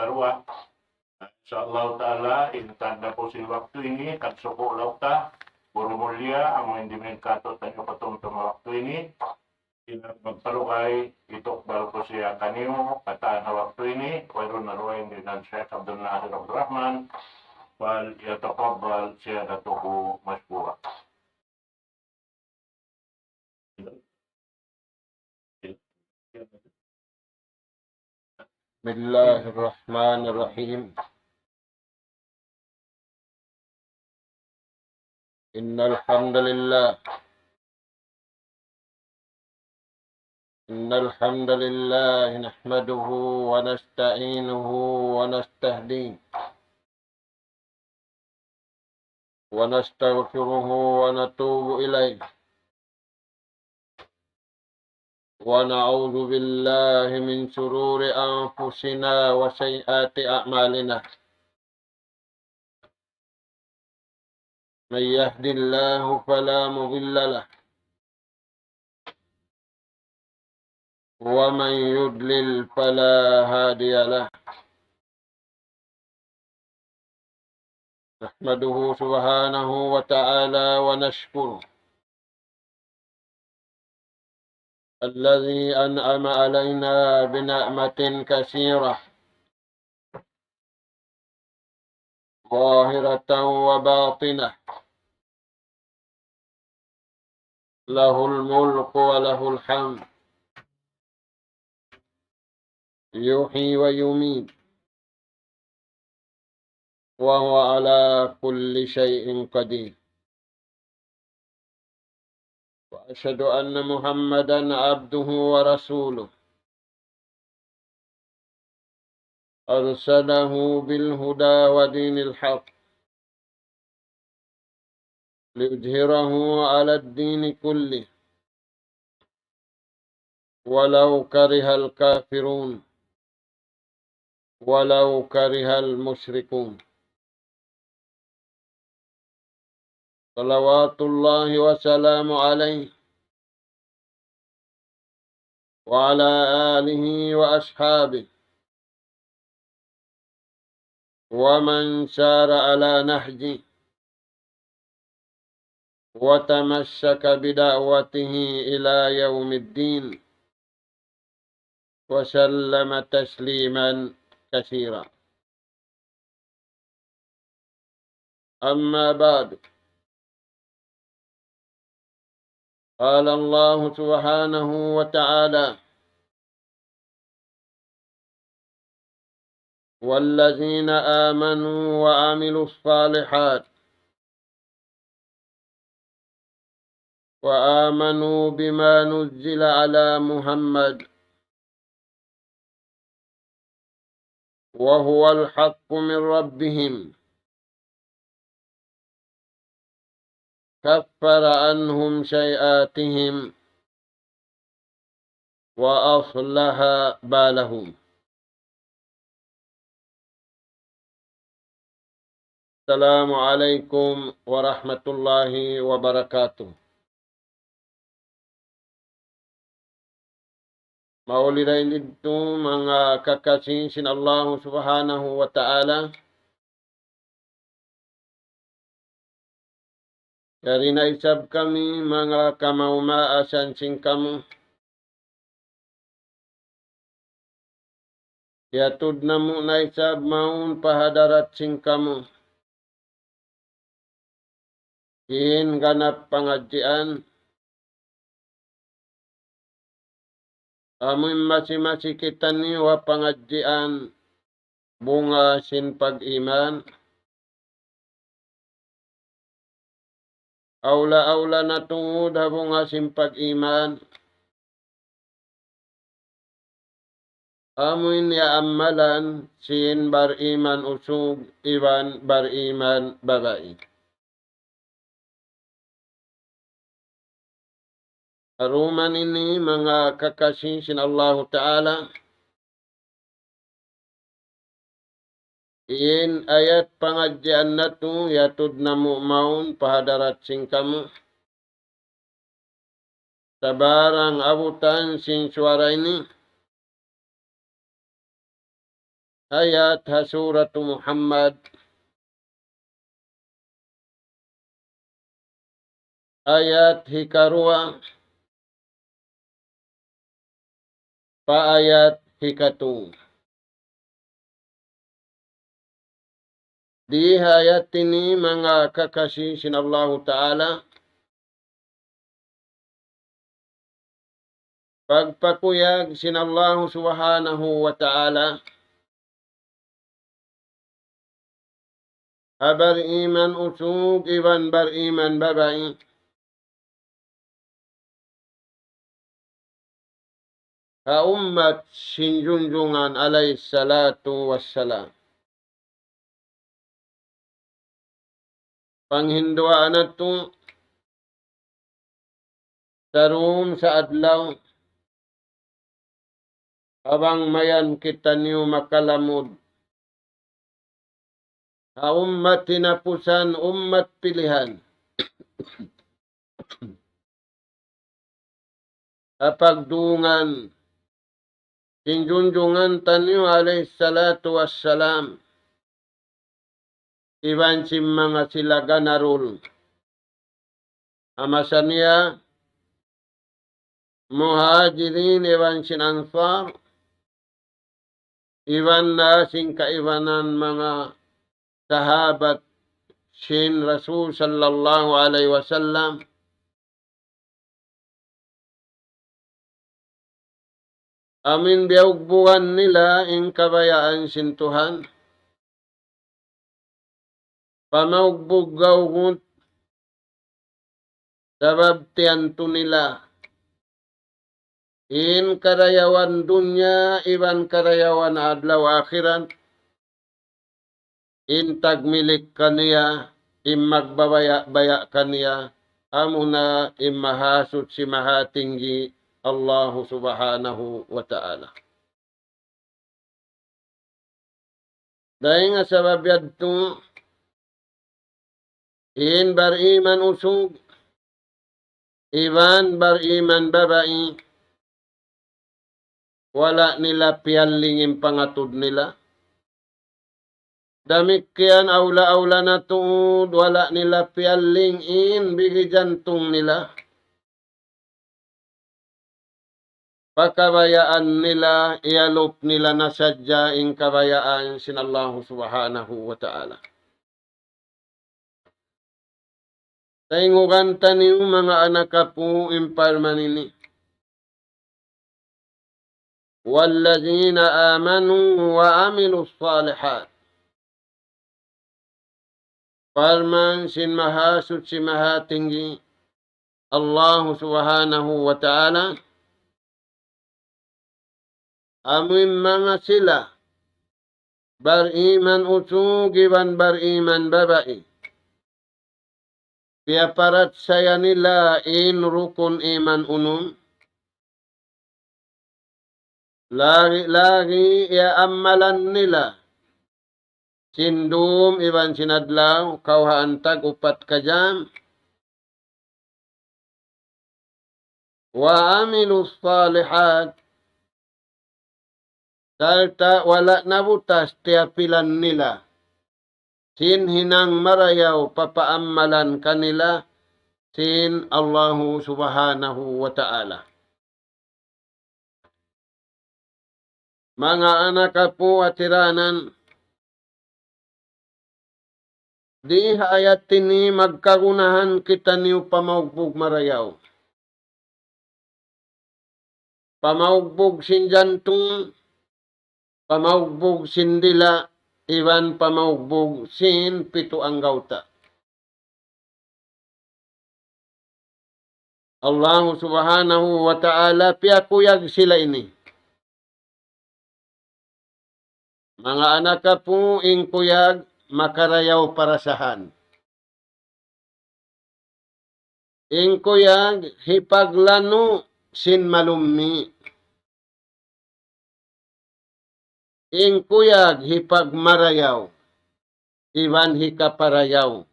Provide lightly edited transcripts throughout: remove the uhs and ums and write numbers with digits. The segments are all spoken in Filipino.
arwah. Insyaallah ta'ala, intan na po si waktu ini, katsuko lauta, puro mulia, ang hindi men kato tayo patong waktu ini, magpalukay, itok balo ko siya kaniyo, kataan na waktu ini, wala na ruwain din ang Sheikh Abdul Nasir Abdul Rahman, wal yataqabbal siya datuhu mashkura. Bismillahirrahmanirrahim. Innal hamdalillah nahmaduhu wa nasta'inuhu wa nastahdihi wa nastaghfiruhu wa natubu ilayhi wa na'udzu billahi min shururi anfusina wa sayyiati a'malina. Man yahdihillahu fala mudilla lahu wa man yudlil fala hadiya lahu. Nahmaduhu subhanahu wa ta'ala wa nashkuruh alladhi an'ama alaina bi ni'matin katsirah zahiratan wa batinah. Lahul mulku wa lahul hamd. Yuhyi wa yumiit. Wa huwa ala kulli syai'in qadir. Wa asyhadu anna Muhammadan abduhu wa rasuluh. Arsalahu bil huda wa dinil haqq. Liyudhhirahu ala ad-din kullih. Walau karihal kafirun. Walau karihal musyrikun. Salawatullahi wa salamu alaihi wa ala alihi wa ashabihi wa man sara ala nahji wa tamassaka bida'watihi ila yaumiddin wa sallama tasliman katsira. Amma ba'du. قال الله سبحانه وتعالى والذين آمنوا وعملوا الصالحات وآمنوا بما نزل على محمد وهو الحق من ربهم كفر عنهم سيئاتهم وأصلح بالهم. السلام عليكم ورحمة الله وبركاته. Maulidain itu mga kakasin sin Allah subhanahu wa ta'ala. Dari naisab kami mga kamaumaasan sing kamu. Yatud namu naisab maun pahadarat sing kamu. Kihin ganap pengajian. Amin masih-masih kita ni wa pengajian bunga sin pag-iman. Aula-aula na tungod habong asim pag-iman. Amin ya amalan sin bar-iman usug iwan bar-iman babae. Aruman ini mga kakasin sin Allah Ta'ala. In ayat pengajian natu yatud namu maun pahadarat sing kamu. Sabarang abutan sing suara ini. ayat ha suratu Muhammad ayat hikarua pa ayat hikatu. Di ayat ini mga kakasih sinallahu ta'ala pagpakuyag sinallahu subhanahu wa ta'ala habar iman usug iban bar iman babai ha ummat sinjunjungan alaih salatu wassalam. Panghinduaan nato tarum sa adlaw habang mayan kita niyo makalamod. Ha ummat tinapusan, ummat pilihan. Kapagdungan sinjunjungan tanyo alaih salatu wassalam iban si mga silaga narul. Amasan niya muhajirin iban sin ansar iban na sin kaibanan mga sahabat sin Rasul sallallahu alaihi wasallam. Amin biyaugbuhan nila in kabayaan sin Tuhan. Pamaugbog gawgut sabab tiyanto nila. In karayawan dunya, iban karayawan adlaw akhiran. In tagmilik kaniya, in magbabaya-baya kaniya, amuna in mahasut si mahatinggi Allah subhanahu wa ta'ala. Dahil nga sabab yadto, in bar iman usug, iban bar iman babai, wala nila piyalingin pangatud nila. Damikian aula-aula na tuod, wala nila piyalingin bigi jantung nila. Pakabayaan nila, ialop nila na sadya in kabayaan sinallahu subhanahu wa ta'ala. Taingugan tanim mga anak kapu imparmanini. Wallazina amanu wa amilus salihat. Parman sin mahasud si mahatinggi Allah subhanahu wa ta'ala. Amin mga sila bariman usug iban bariman babai. Piaparat saya nila in rukun iman unum. Lagi ya amalan nila. Sindum iban sinadlaw kauhaantag upat kajam. Wa amilus salihat. Salta wala nabutas tiapilan nila. Sin hinang marayaw papaamalan kanila sin Allahu subhanahu wa ta'ala. Mga anak po at tiranan, di hayat tini magkagunahan kita niyo pamaugbog marayaw. Pamaugbog sin jantung, pamaugbog sin dila, iban pamaugbog sin pito ang gauta. Allah subhanahu wa ta'ala piyakuyag sila ini. Mga anak ka po ingkuyag makarayaw parasahan. Ingkuyag hipaglano sin malummi. Ingkuyag hipagmarayaw, iban hikaparayaw.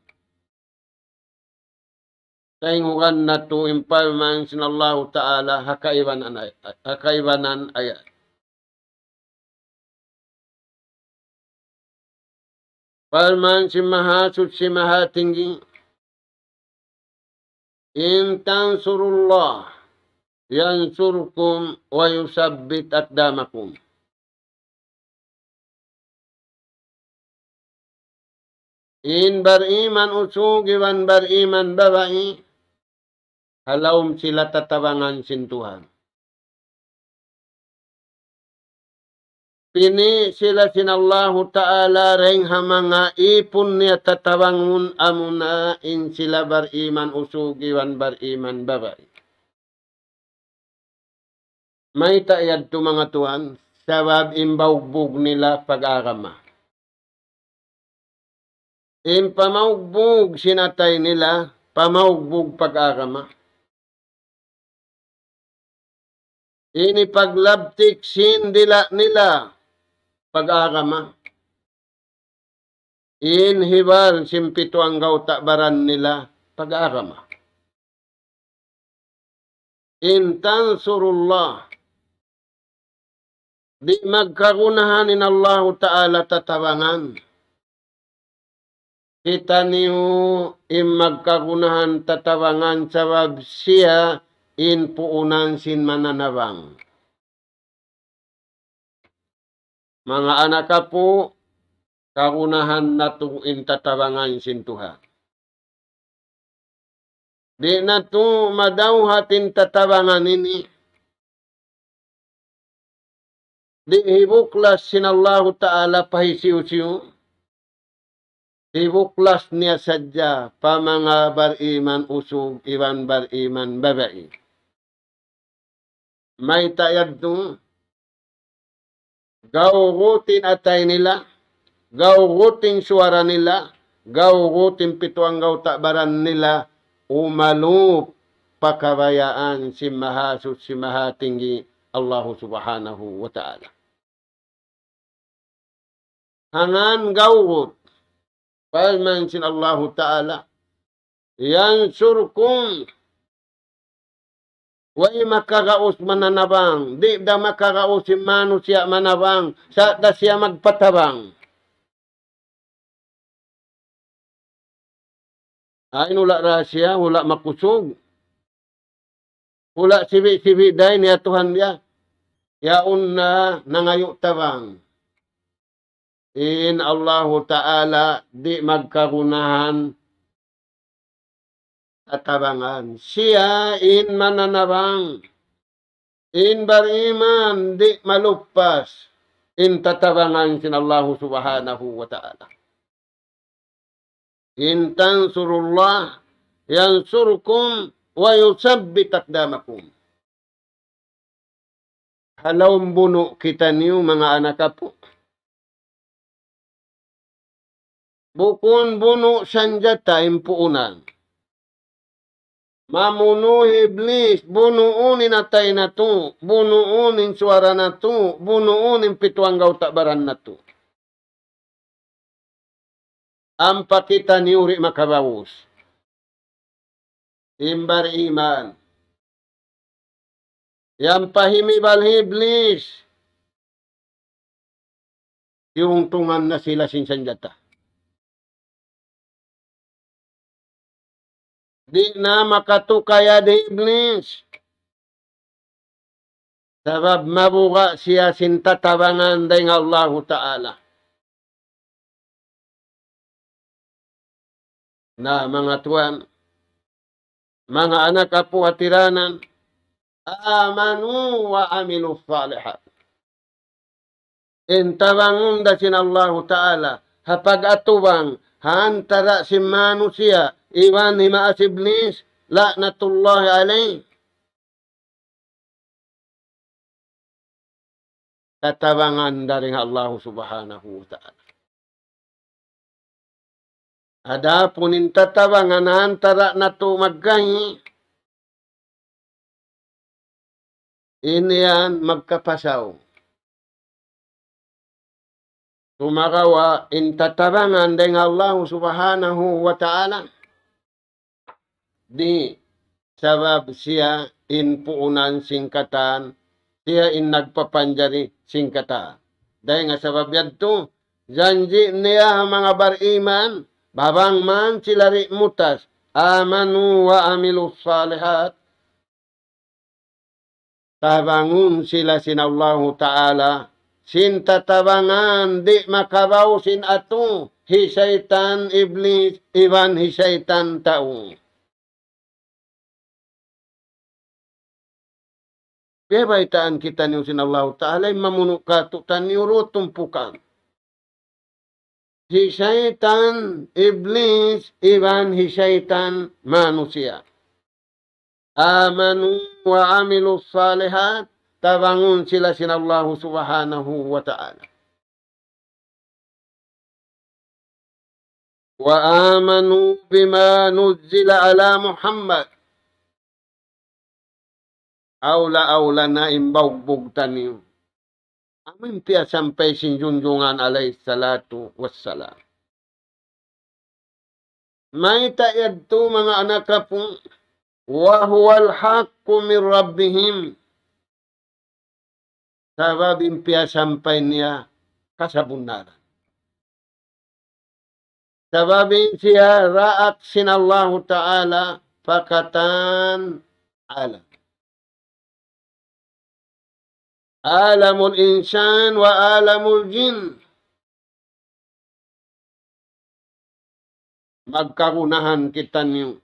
Taingugan na to impalman sinallahu ta'ala hakaibanan ayat. Palman si mahasud si mahatinggi. In tansurullah yansurkum wa yusabbit aqdamakum. In bariman usug iwan bariman babai, halawm sila tatawangan sin Tuhan. Pini sila sinallahu ta'ala reng hamanga ipun niya tatawangun amuna in sila bariman usug iwan bariman babai. May taayad to mga tuan, sabab imbaugbog nila pag-agama. In pamaugbog sinatay nila, pamaugbog pag-agama. Ini paglabtik sindila nila pag-agama. In hibal simpito ang gauta baran nila pag-agama. In tansurullah, di magkagunahan in Allah Ta'ala tatawangan. Kita niyo magkagunahan tatawangan sabab siya in puunan sin mananawang. Mga anak ka po, kagunahan na in tatawangan sin Tuhan. Di na to madawhatin tatawangan ini. Di hibuklas sin Allah Ta'ala pahisiw-siw. Ibuklas niya sadya pa mga bariman usog iwan bariman babai. May tayad to, gawugutin atay nila, gawugutin suwara nila, gawugutin pituang gawtakbaran nila, umalup pakabayaan si mahasud si mahatinggi Allah subhanahu wa ta'ala. Hangan gawut, palman sin Allah Ta'ala, yansurkum, way makagaos mananabang, di da makagaos si manusia manabang, sa da siya magpatabang. Ay nula rasya, wala makusog. Wala sibi-sibi day niya Tuhan niya. Yaon na nangayo tabang. In Allah Ta'ala di magkagunahan tatabangan. Siya in mananabang. In bariman di malupas. In tatabangan sin Allah subhanahu wa ta'ala. In tansurullah yansurkum wa yusabbit aqdamakum. Halawm buno kita niyo mga anak po. Bukun buno sanjata impuunan. Mamuno iblis, bunuunin atay na to, bunuunin suara na to, bunuunin pituang gawtakbaran na to. Ampa kita niuri makabawos. Imbar iman. Yang pahimibal iblis. Yung tungan na sila sinsanjata. Di na makatukaya di iblis. Sabab mabuga siya sintatabangan ng Allah Ta'ala. Na mga tuwan, mga anak apo atiranan, amanu wa amilu salihat. Intabangun da sin Allah Ta'ala, hapag atubang, hantara si manusia, iwan ni maas iblis, laknatullahi alayh. Tatabangan dari Allah subhanahu wa ta'ala. Ada punin tatabangan antara na to magkahi. Ini yan magkapasaw. Tumagawa in tatabangan dengan Allah subhanahu wa ta'ala. Di sabab siya in puunan singkatan, siya in nagpapanjari singkatan. Dahil nga sabab yan to, janji niya mga bariman, babang man sila mutas, amanu wa amilus salihat, tabangun sila sinallahu ta'ala, sin tatabangan di makabaw sin ato, hisaytan iblis, iban hisaytan tao. Bebaitaan kita niyo sinallahu ta'ala, mamunuk katutan niyo rutumpukan. Hisaytan iblis, iban hisaytan manusia. Amanu wa amilus salihat, tabangun sila sinallahu subhanahu wa ta'ala. Wa amanu bima nuzzila ala Muhammad. Aula na imbaugbog taniyo. Amin piya sampai sinjunjungan alaih salatu wassalam. May ta'yad to mga anak kapong, wa huwal haqqu min rabbihim. Sababin piya sampai niya kasabunaran. Sababin siya ra'at sinallahu ta'ala fakatan alam. Alamul insan wa alamul jin. Magkarunahan kita niyo.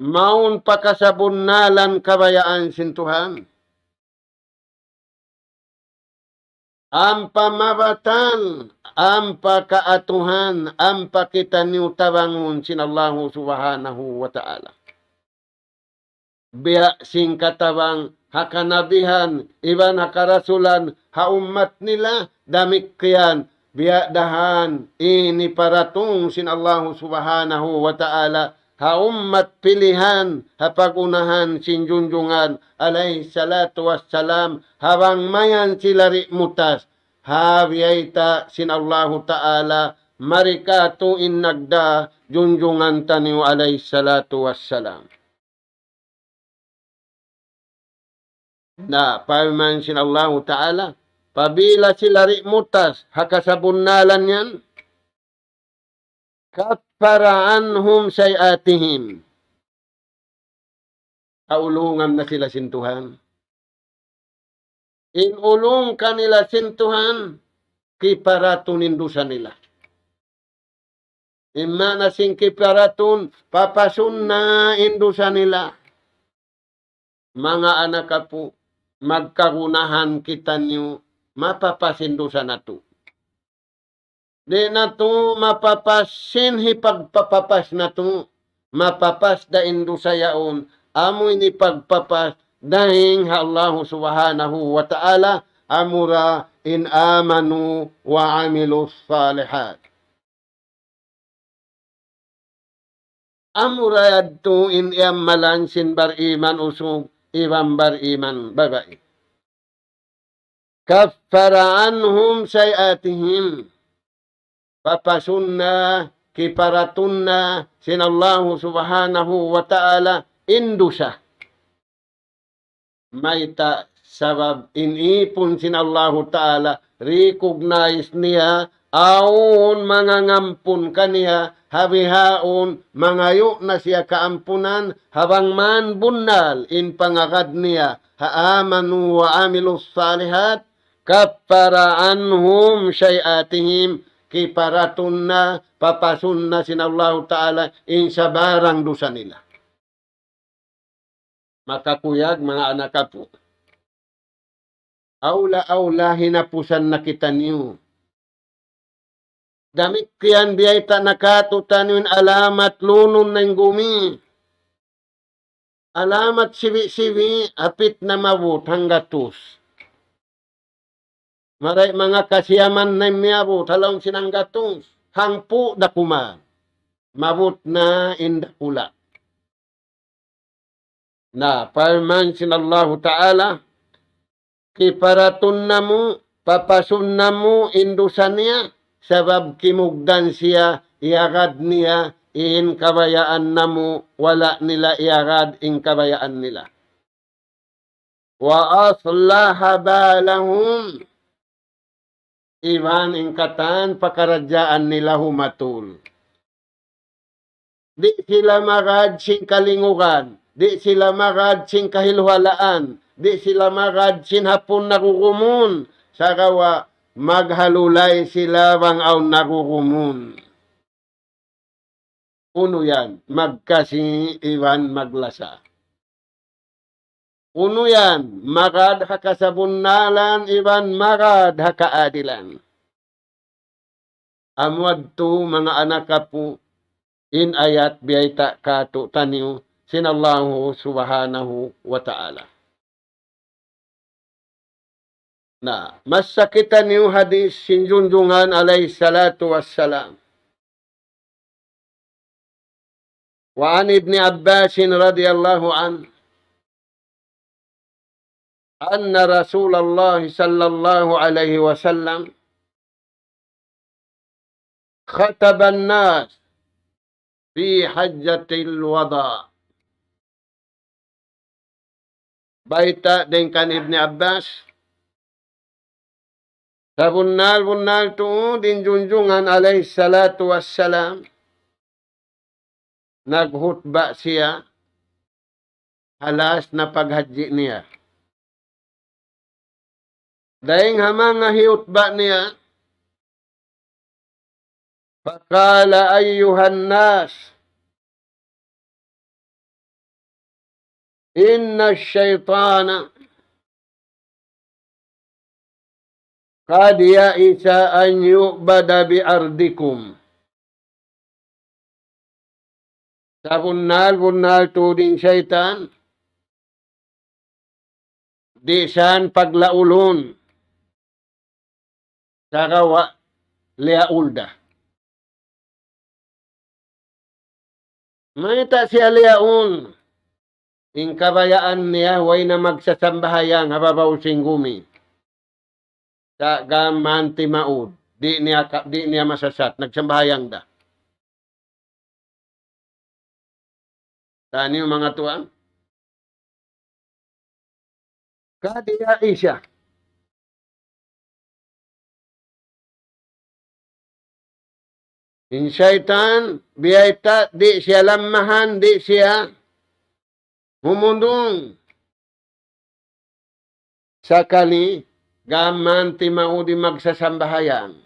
Maun pakasabunalan kabayaan sintuhan. Ampa mabatan, ampa kaatuhan, ampa kita niyo tabangun sinallahu subhanahu wa ta'ala. Biya sing katabang hakanabihan, iban hakarasulan, haumat nila, damikyan, biya dahan, ini paratung sinallahu subhanahu wa ta'ala, haumat pilihan, hapagunahan, sinjunjungan, alaih salatu wassalam, habang mayan sila mutas, habiyayta sinallahu ta'ala, marikatu innagda, junjungan taniyo alaih salatu wassalam. Na paman sinallahu ta'ala, pabila sila mutas, hakasabunalan yan, kaffara anhum sayatihim. Kaulungan na sila sintuhan. Inulong kanila sintuhan, kiparatun indusa nila. Imana sing kiparatun, papasun na indusa nila. Mga anak kapo, magkarunahan kita niyo, mapapasindusa na to. Di na to mapapasin hipagpapapas na to. Mapapas da indusa yaon. Amoy ni pagpapas dahing Allah subhanahu wa ta'ala amura in amanu wa amilus salihat. Amura yadto in iyamalan sin bariman usog ibang bariman babae. Kaffara anhum sayatihim. Papasunna, kiparatunna, sinallahu subhanahu wa ta'ala, indusa. Mayta sabab inipon sinallahu ta'ala, recognize niya, aon mangangampun kaniya, habihaon, mangayo na siya kaampunan, habang man bunal in pangagad niya, haamanu wa amilus salihat, kaffara anhum syai'atihim, kiparatun na, papasun na sinallahu ta'ala, in sa barang dosa nila. Makakuyag, mga anak po. Aula hinapusan na kita niyo. Damit kiyan biyay ta nakatutan yun alamat lunun ng gumi. Alamat siwi-siwi, apit na mabut hanggatus. Maray mga kasiyaman na miyabot, halong sinanggatus. Hangpu da kuma. Mabut na indakula. Na, parman sinallahu ta'ala, kiparatun na mo, papasun na mo, indusan niya, sabab kimugdan siya, iagad niya, in kabayaan na mo, wala nila iagad in kabayaan nila. Wa aslaha balahum, iwan ingkatan pakaradyaan nila humatul. Di sila marad sing kalinguran, di sila marad sing kahilwalaan, di sila marad sin hapon narurumun, sarawa maghalulay sila bang aw narurumun. Uno yan, magkasi iwan maglasa. Uno yan, marad hakasabunnalan, iwan marad hakaadilan. Amwad to mga anak kapu, in ayat biyayta kato taniw sinallahu subhanahu wa ta'ala. Na, mas sakitan yung hadis sinjunjungan alayhi salatu wassalam. Wa an ibni Abbas radiyallahu an anna Rasulullah sallallahu alaihi wasallam khataba an-nas fi hajjatil wada. Baita din kan Ibni Abbas. Sa bunnal to din junjungan alayhi salatu wassalam. Naghutba siya halas na paghaji niya. Daing hamang nga hiutba niya, faqala ayyuhan nas, inna syaitana qad ya'isa an yu'bada bi ardikum. Sa bunnal to din syaitan, di san paglaulon, sarawa liaulda. Mayta siya liaun, ing kabayaan niya, way na magsasambahayang hababaw singgumi. Sa gamanti maud, di niya masasat, nagsambahayang da. Tani yung mga tuwang? Kadiya isya. In syaitan, biyayta, di siya lamahan, di siya humundong. Sakali, gaman ti maudi magsasambahayan.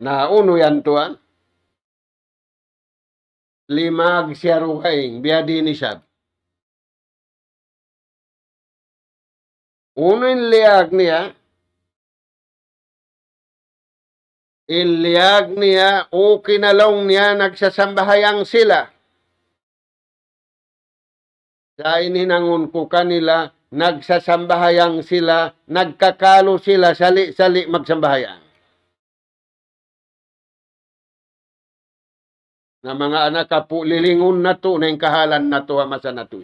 Nauno yan tuan. Limag siya ruhaing, biyadi ni sab. Uno yung liag niya, iliag niya o kinalong niya nagsasambahayang sila. Sa ininangon ko kanila, nagsasambahayang sila, nagkakalo sila, sali-sali magsambahayang. Na mga anak kapu, lilingon na to, na yung kahalan na to, masa na to.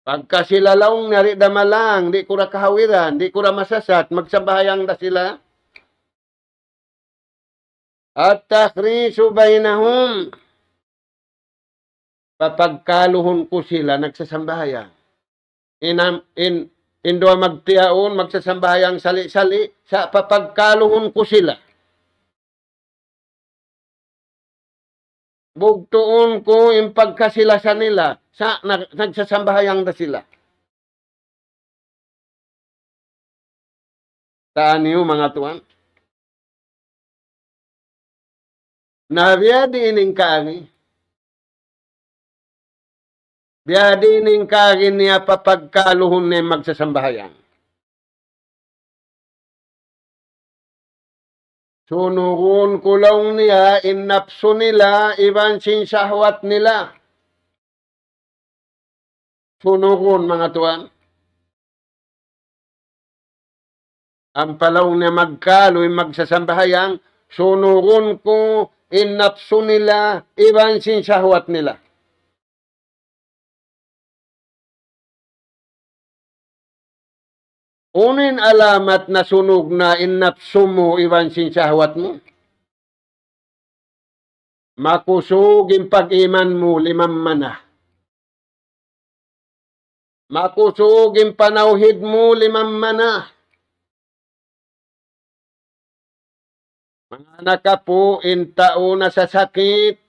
Pagka sila laong nari damalang, di kura kahawiran, di kura masasat, magsambahayang na sila. At takhrisu bainahum, papagkaluhon ko sila, nagsasambahayang. Indua magtiyaon, magsasambahayang sali-sali, sa papagkaluhon ko sila. Bugtuon ko yung pagkasilasan nila, nagsasambahayang na sila. Taan niyo mga tuwan? Nabiyadi ining kaagi. Biyadi ining kaagi niya papagkaluhon niya magsasambahayang. Sunugun kulong niya, innapso nila, iban sin syahwat nila. Sunugun mga tuwan. Ang palaw niya magkaloy magsasambahayang, sunugun ko, innapso nila, iban sin syahwat nila. Unin alamat na sunog na innapso mo, iban sin syahwat mo. Makusog yung pag-iman mo, 5 mana. makusugin panawhid mo 5 mana. Mga anak ka po, intao na sa sakit,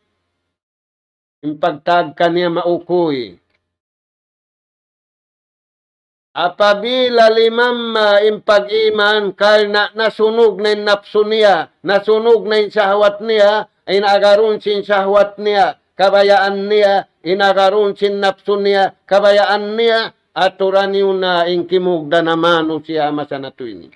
impagtag kaniya maukoy. Apabila 5 impag-iman, kay nasunog na yung napso niya, nasunog na yung sahwat niya, ay nagaroon sin sahwat niya, kabayaan niya, inagaroon sin napso niya, kabayaan niya, aturan niyo na inkimugda naman o siya masanatuin.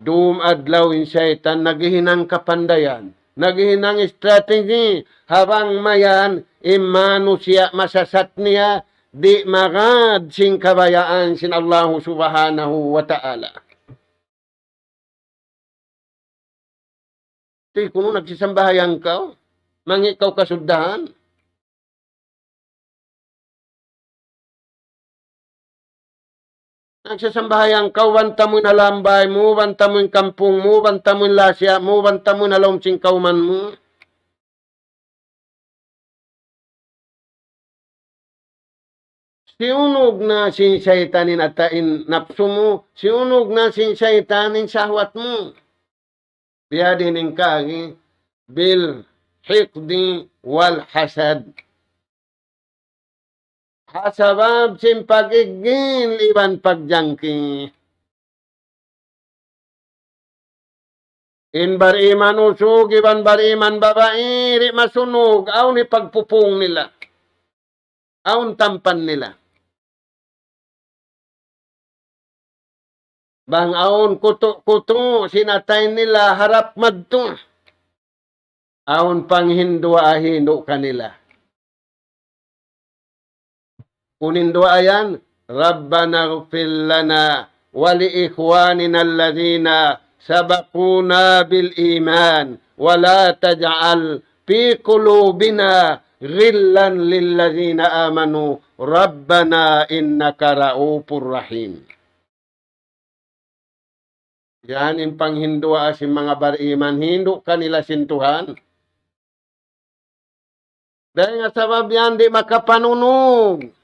Doom adlaw in syaitan, naghihinang kapandayan, naghihinang strategy, habang mayan, imano siya masasat niya, di magad sing kabayaan sin Allah subhanahu wa ta'ala. Ti kuno nagsisambahayan ka, mangikaw kasuddahan. Nagsasambahayan ka, wanta mo na lambay mo, wanta mo yung kampung mo, wanta mo yung lasya mo, wanta mo na laumsing kauman mo. Siunog na sin syaitan atain napso mo, siunog na sin syaitan sahwat mo. Biyadin ng kagi, bil hikdi wal hasad. Hasabab sin pagigil iban pagjangki. In bariman usog, iban bariman babae, ri masunog, aw ni pagpupong nila. Awn tampan nila. Bang aon kuto-kuto, sinatay nila harap madto. Aon panghindwa hindo kanila. Kunindwa ayan, Rabbana ghfir lana wa li ikhwanina alladhina sabaquna bil iman wa la taj'al fi qulubina ghillan lil ladzina amanu Rabbana innaka ra'ufur rahim. Yan yung panghindua si mga bariman, hindu kanila sintuhan. Dahil nga sabab yan, di makapanunog.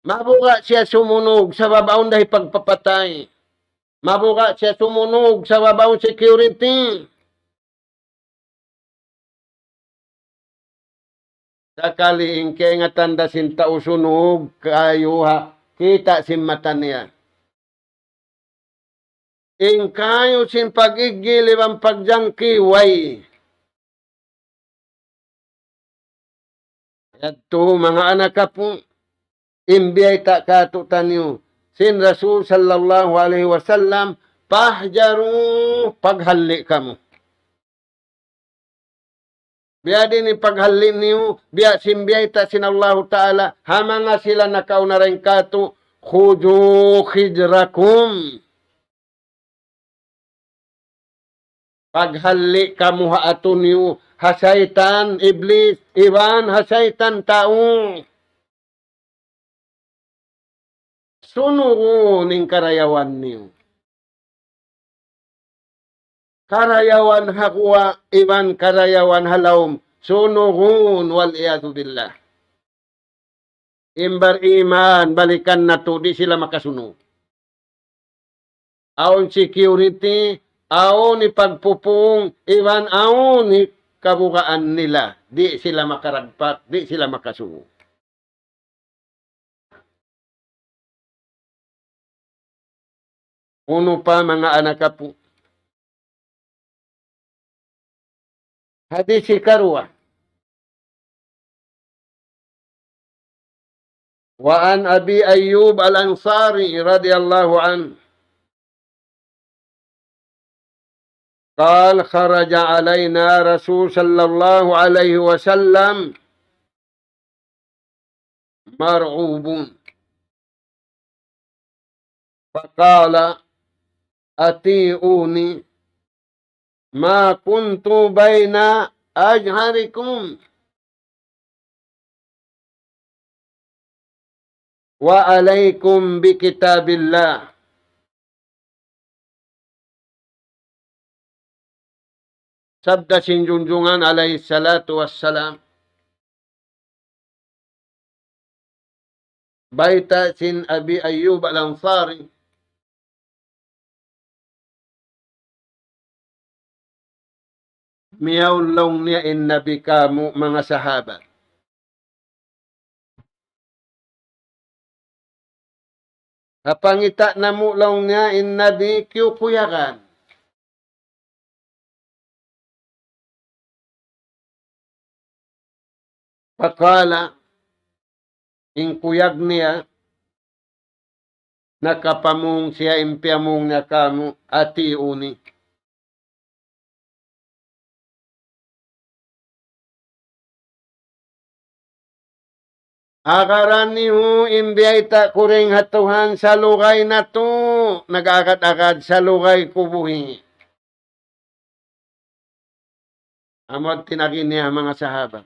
Mabuka siya sumunog sa babaon dahil pagpapatay. Mabuka siya sumunog sa babaon security. Sakaliing kaya nga tanda sinta usunog, kayo ha, kita si mata niya. In kayo sin pagigilib ang pagjangkiway. Ito mga anak ka po, imbiyay ta katutan niyo. Sin Rasul sallallahu alaihi wasallam, pahjaru paghali kamo. Biya din paghali niyo, biya simbiyay ta sin Allah Ta'ala, hamanga sila nakauna rin kato, khudu khijrakum. Paghali kamu haatun niyo, hasaitan, iblis, iwan, hasaitan, tao. Sunugun ng karayawan niyo. Karayawan hakwa, iwan karayawan halawm, sunugun wal iyadu billah. Imbar iman, balikan na to, di sila makasunog. Aon security, aon ni pagpupung, iwan aon ni kabukaan nila. Di sila makaragpat, di sila makasugo. Uno pa mga anak po. Hadis ikarwa. Wa an Abi Ayyub al-Ansari radhiyallahu anhu. قال خرج علينا رسول صلى الله عليه وسلم مرعوب فقال أطيعوني ما كنت بين أجهركم وعليكم بكتاب الله sabda sinjunjungan alaihi salatu wassalam. Baita sin Abi Ayyub al-Ansari, miyawlong niya in nabi kamu mga sahabat. Kapangita na mo lang niya in nabi kiyukuyakan. Pakala, in kuyag niya, nakapamung siya impiamung niya kamu ati uni. Akaran niyo imbiyayta kuring hatuhan sa lugay na to, nag-akad-akad sa lugay kubuhi. Amod tinagin niya mga sahabat.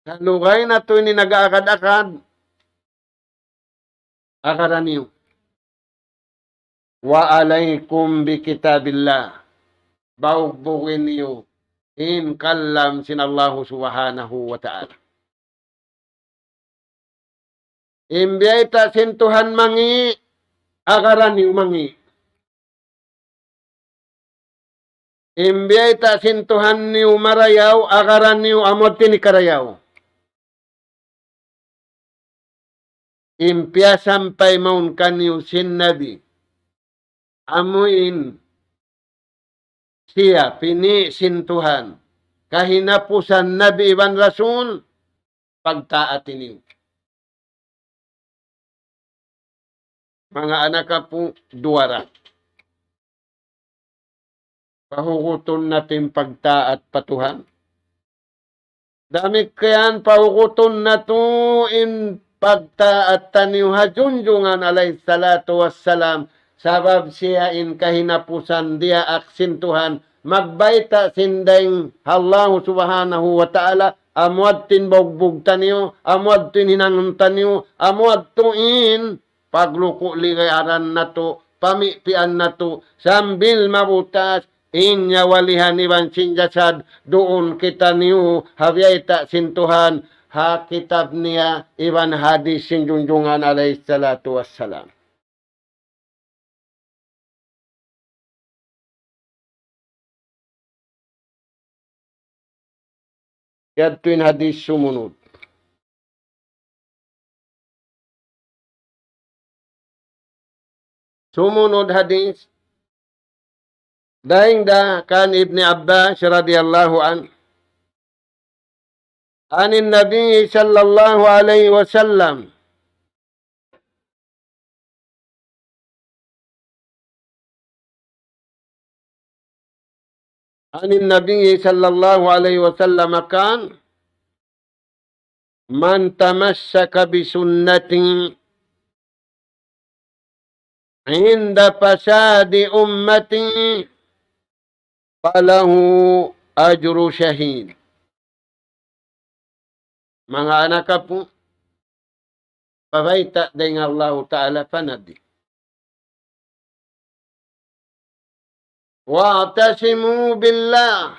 Sa lugay na to ni nag-akad-akad, akaran niyo. Wa alaikum bi kitabillah. Baugbugin niyo. In kallam sinallahu subhanahu wa ta'ala. Imbiyayta sintuhan mangi, akaran niyo mangi. Imbiyayta sintuhan niyo marayaw, akaran niyo amot tinikarayaw. Impia sampai maun kanyo sin nabi. Amuin siya, pini sin Tuhan. Kahinapusan nabi iban rasul, pagtaati niyo. Mga anak ka po, duwara. Pahukuton natin pagtaat patuhan. Dami kayan pahukuton na to in pagtaat taniw hajunjungan alayhi salatu wassalam. Sabab siya in kahinapusan dia aksintuhan. Magbaita sindaing Allah subhanahu wa ta'ala. Amuad tin bogbog taniyo. Amuad tin hinangon taniyo. Amuad tuin pagluko ligayaran na to. Pamipian na to. Sambil mabutas. Inya walihan iban sinjasad. Doon kita niyo. Habyaita sintuhan. Ha kitab niya. Iban hadis sinjunjungan alayhi salatu wassalam. Yadtuin hadis sumunod. Sumunod hadis. Daing da kan Ibni Abbas radhiyallahu an. Anin Nabi sallallahu alaihi wasallam. عن النبي صلى الله عليه وسلم كان من تمسك بسنتي عند فساد أمتي فله أجر شهيد. Mga anak po, pabaita dengan Allah Ta'ala panadi. Wa'tasimu billah.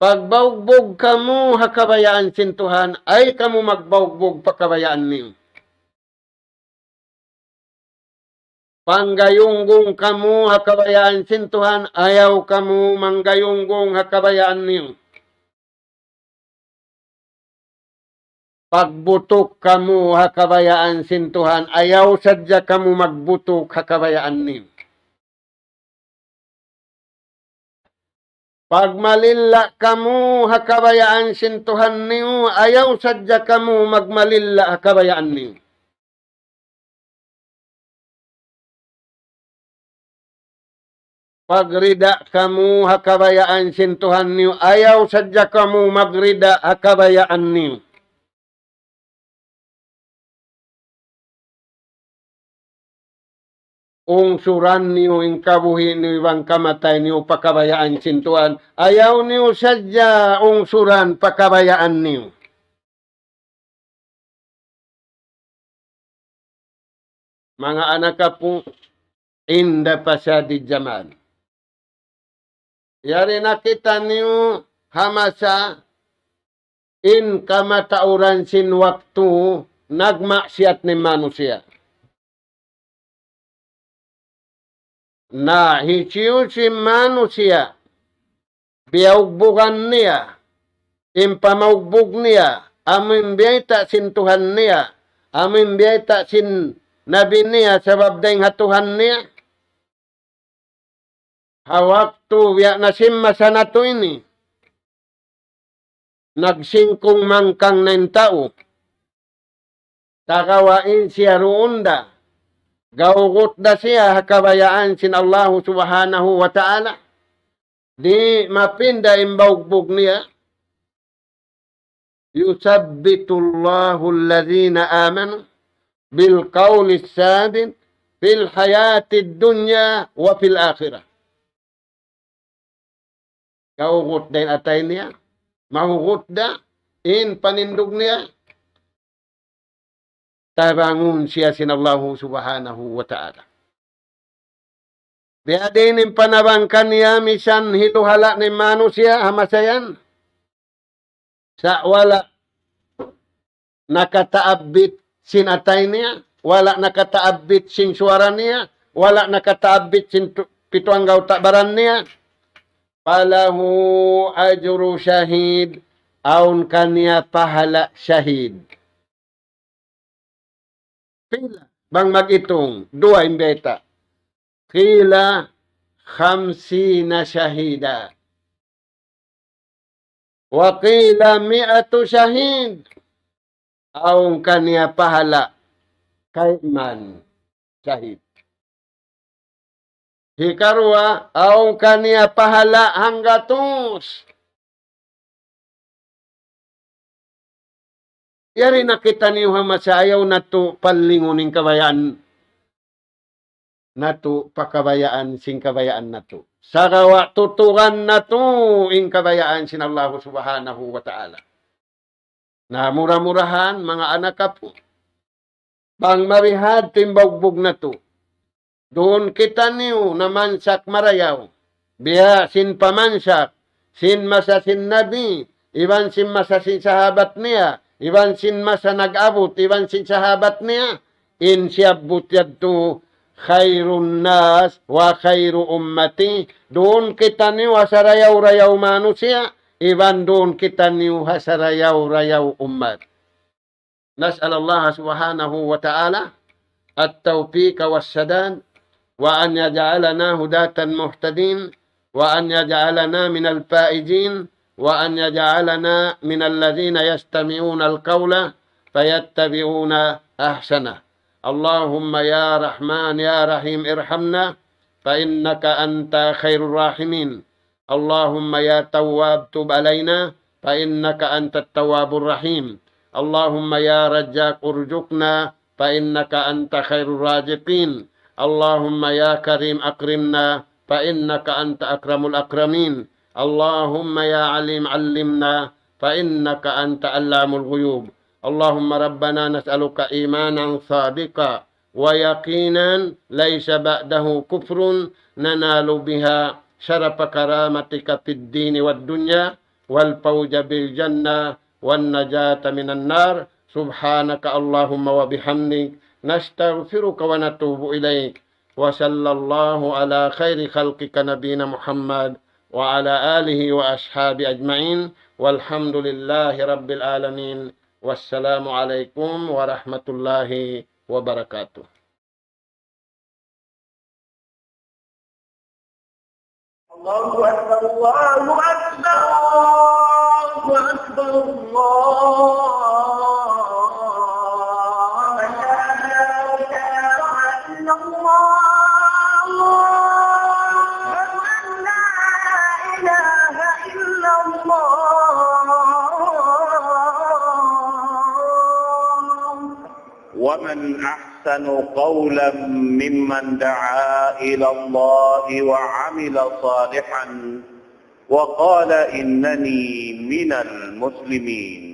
Pagbaugbog kamu hakabayaan sintuhan, ay kamu magbaugbog pakabayaan niyo. Panggayunggong kamu hakabayaan sintuhan, ayaw kamu manggayunggong hakabayaan niyo. Pagbutok kamu hakabayaan sintuhan, ayaw sadya kamu magbutok hakabayaan niyo. Pagmalilla kamu hakabayaan sintuhan niyo, ayaw sadya kamu magmalilla hakabayaan niyo. Pagrida kamu hakabayaan sintuhan niyo, ayaw sadya kamu magrida hakabayaan niyo. Ungsuran niyo ing kabuhi niyo ibang kamatay niyo pakabayaan sintuhan. Ayaw niyo sadya ungsuran pakabayaan niyo. mga anak po, inda pasadi jamal. Yari nakita niyo hamasa in kamatauran sin waktu nagmaksiat ni manusia. Na hiciu si manusia biaugbugan niya, impamaugbog niya, amin biyayta sin Tuhan niya, amin biyayta sin Nabi niya, sabab dahing hatuhan niya. Hawaktu biya nasim masa na to ini. Nagsingkong mangkang na tao. Takawain siya ruunda. Gaugot da siya hakabayaan sin Allah subhanahu wa ta'ala. Di mapinda imbaugbog niya. Yusabbitullahu alladhina amanu bil qawli sabit fil hayati dunya wa fil akhirah. Gaugot din atay niya. Mahugot da in panindog niya. Tabangun siya sin Allah subhanahu wa ta'ala. Biya din yung panabangkan niya, misan hiluhala ni manusia, hamasayan. Sa wala nakataabit sin atay niya, wala nakataabit sin suara niya, wala nakataabit sin pituang gautabaran niya. Palahu ajru syahid, aun kanya pahala syahid. Pila bang mag-itong, dua imbeta. Qila khamsina syahida. Wa qila mi'atu syahid. Aung kanya pahala kaiman syahid. Hikarwa, aung kanya pahala hanggatus. Yari nakita niyo hamasayaw na to palinguning kabayaan na to pakabayaan sing kabayaan na to. Sarawa tuturan na to ing kabayaan sin Allah subhanahu wa ta'ala. Na murah-murahan mga anak po. Bang marihad timbagbog na to. Doon kita niyo na mansak marayaw. Biya sin pamansak. Sin masa sin nabi. Iban sin masa sin sahabat niya. Iban sin masa nag-abot, iban sin sahabat niya. In siyabot yadto khairun nas wa khairu ummati. Doon kita niyo hasarayaw-rayaw manusia. Iban doon kita niyo hasarayaw-rayaw ummat. Nas'al Allah subhanahu wa ta'ala at-tawfiq was-sadad wa an yaj'alana hudatan muhtadin wa an yaj'alana minal faizin وأن يجعلنا من الذين يستمعون القول فيتبعون أحسنه اللهم يا رحمن يا رحيم ارحمنا فإنك أنت خير الراحمين اللهم يا تواب تب علينا فإنك أنت التواب الرحيم اللهم يا رزاق ارزقنا فإنك أنت خير الرازقين اللهم يا كريم أكرمنا فإنك أنت أكرم الأكرمين اللهم يا عليم علمنا فإنك أنت علام الغيوب اللهم ربنا نسألك إيمانا صادقا ويقينا ليس بعده كفر ننال بها شرف كرامتك في الدين والدنيا والفوز بالجنة والنجاة من النار سبحانك اللهم وبحمدك نستغفرك ونتوب إليك وصلى الله على خير خلقك نبينا محمد وعلى آله وأصحابه أجمعين والحمد لله رب العالمين والسلام عليكم ورحمة الله وبركاته. الله أكبر الله أكبر الله أكبر الله ومن أحسن قولا ممن دعا إلى الله وعمل صالحا وقال إنني من المسلمين